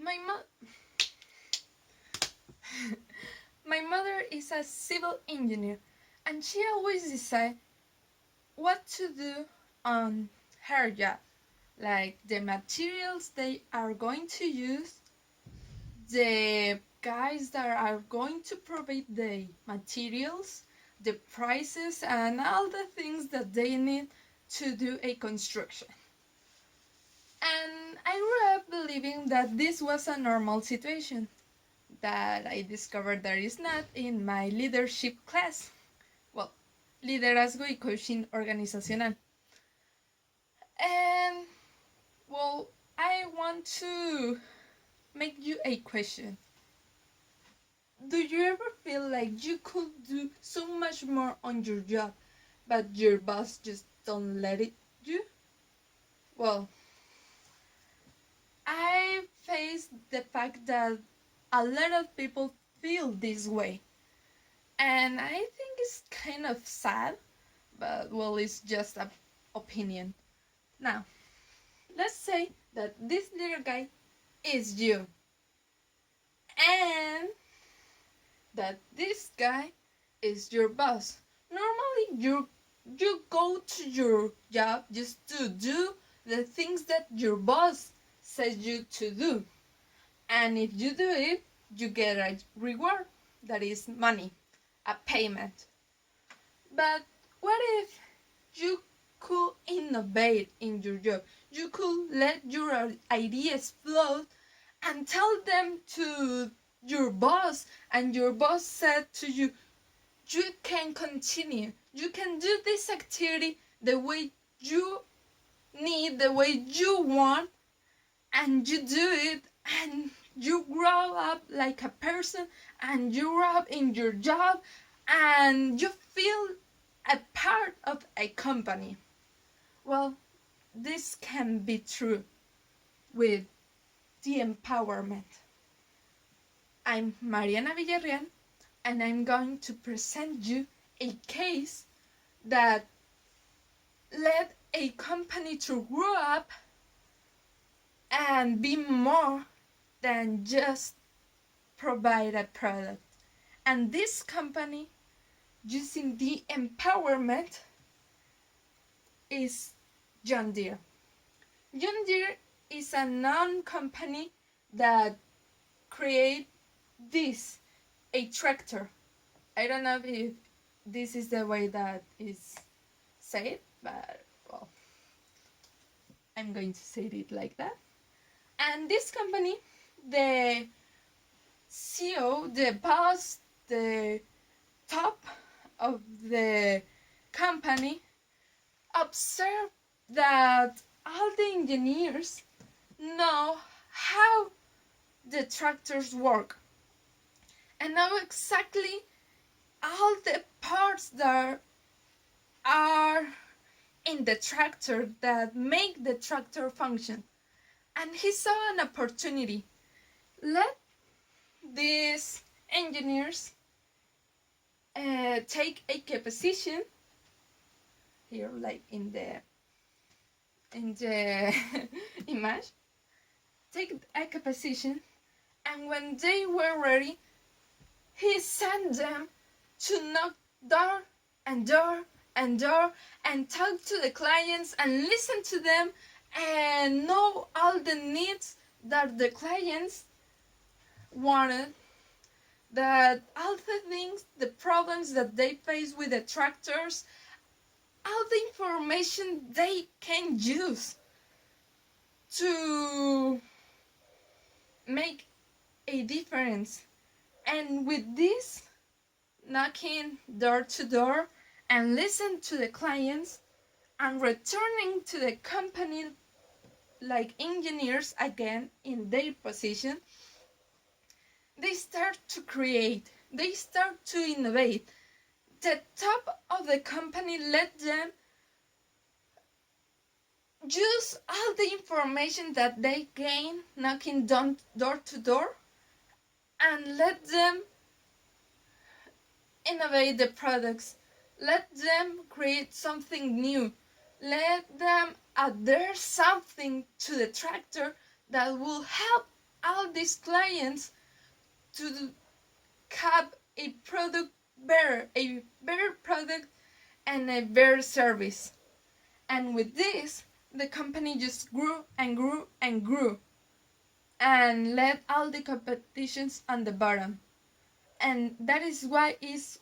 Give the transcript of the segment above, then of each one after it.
My mo- my mother is a civil engineer, and she always decides what to do on her job, like the materials they are going to use, the guys that are going to provide the materials, the prices, and all the things that they need to do a construction. And I grew up believing that this was a normal situation, that I discovered that is not in my leadership class. Well, liderazgo y coaching organizacional. And, well, I want to make you a question. Do you ever feel like you could do so much more on your job, but your boss just don't let it you? Well, I face the fact that a lot of people feel this way. And I think it's kind of sad, but well, it's just an opinion. Now, let's say that this little guy is you, and that this guy is your boss. Normally, you go to your job just to do the things that your boss says you to do. And if you do it, you get a reward, that is money, a payment. But what if you could innovate in your job? You could let your ideas float and tell them to your boss, and your boss said to you, you can continue. You can do this activity the way you need, the way you want, and you do it, and you grow up like a person, and you grow up in your job, and you feel a part of a company. Well, this can be true with the empowerment. I'm Mariana Villarreal, and I'm going to present you a case that led a company to grow up and be more than just provide a product. And this company, using the empowerment, is John Deere. John Deere is a non-company that create this, a tractor. I don't know if this is the way that is said, but well, I'm going to say it like that. And this company, the CEO, the boss, the top of the company, observed that all the engineers know how the tractors work and know exactly all the parts that are in the tractor that make the tractor function. And he saw an opportunity. Let these engineers take a position here, like in the image. Take a position, and when they were ready, he sent them to knock door and door and door and talk to the clients and listen to them and know all the needs that the clients wanted, that all the things, the problems that they face with the tractors, all the information they can use to make a difference. And with this, knocking door to door and listen to the clients and returning to the company like engineers again in their position, they start to create, they start to innovate. The top of the company let them use all the information that they gain knocking door to door and let them innovate the products. Let them create something new. Let them add something to the tractor that will help all these clients to have a product better, a better product and a better service. And with this, the company just grew and grew and grew and led all the competitions on the bottom. And that is why it's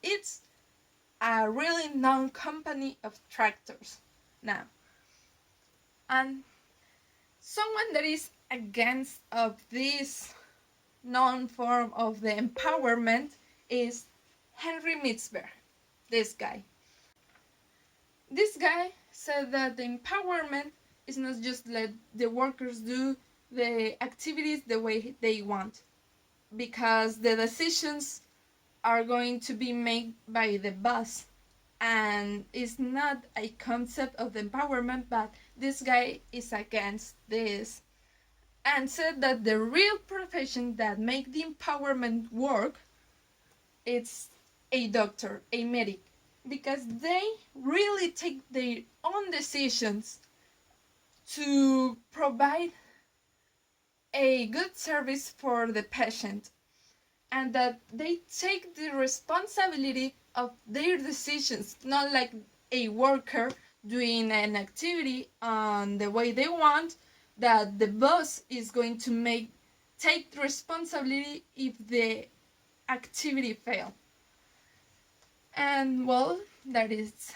it's a really known company of tractors now. And someone that is against of this known form of the empowerment is Henry Mitzberg, this guy. This guy said that the empowerment is not just let the workers do the activities the way they want, because the decisions are going to be made by the boss, and it's not a concept of empowerment, but this guy is against this and said that the real profession that make the empowerment work, it's a doctor, a medic, because they really take their own decisions to provide a good service for the patient, and that they take the responsibility of their decisions, not like a worker doing an activity on the way they want, that the boss is going to take responsibility if the activity fail. And well, that is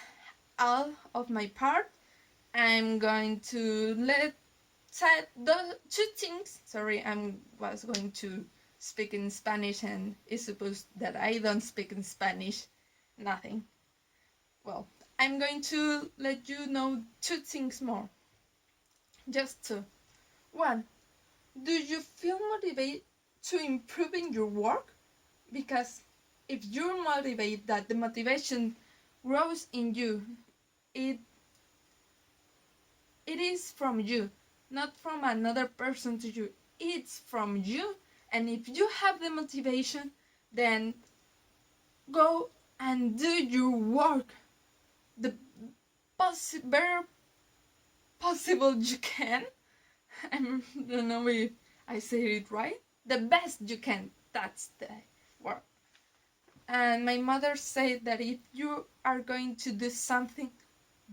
all of my part. I'm going to say the two things. Sorry, I was going to speak in Spanish, and it's supposed that I don't speak in Spanish. Nothing. Well, I'm going to let you know two things more. Just two. One, do you feel motivated to improve in your work? Because if you're motivated, that the motivation grows in you, it is from you, not from another person to you. It's from you. And if you have the motivation, then go and do your work the better possible you can. I don't know if I say it right. The best you can. That's the word. And my mother said that if you are going to do something,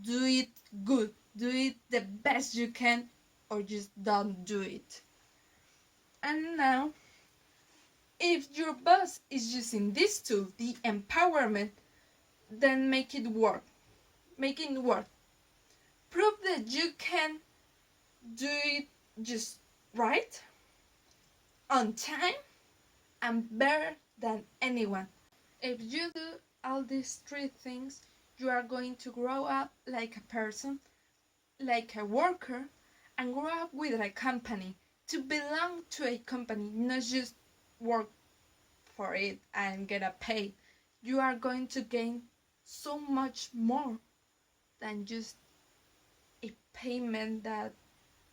do it good. Do it the best you can, or just don't do it. And now, if your boss is using this tool, the empowerment, then make it work. Make it work. Prove that you can do it just right, on time, and better than anyone. If you do all these three things, you are going to grow up like a person, like a worker, and grow up with a company. To belong to a company, not just work for it and get a pay. You are going to gain so much more than just a payment that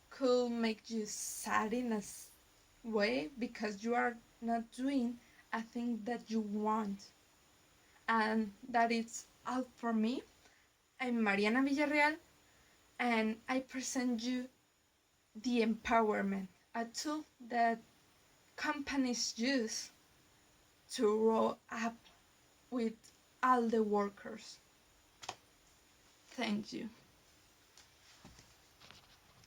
could make you sad in a way, because you are not doing a thing that you want. And that is all for me. I'm Mariana Villarreal, and I present you the empowerment, a tool that companies use to grow up with all the workers. Thank you.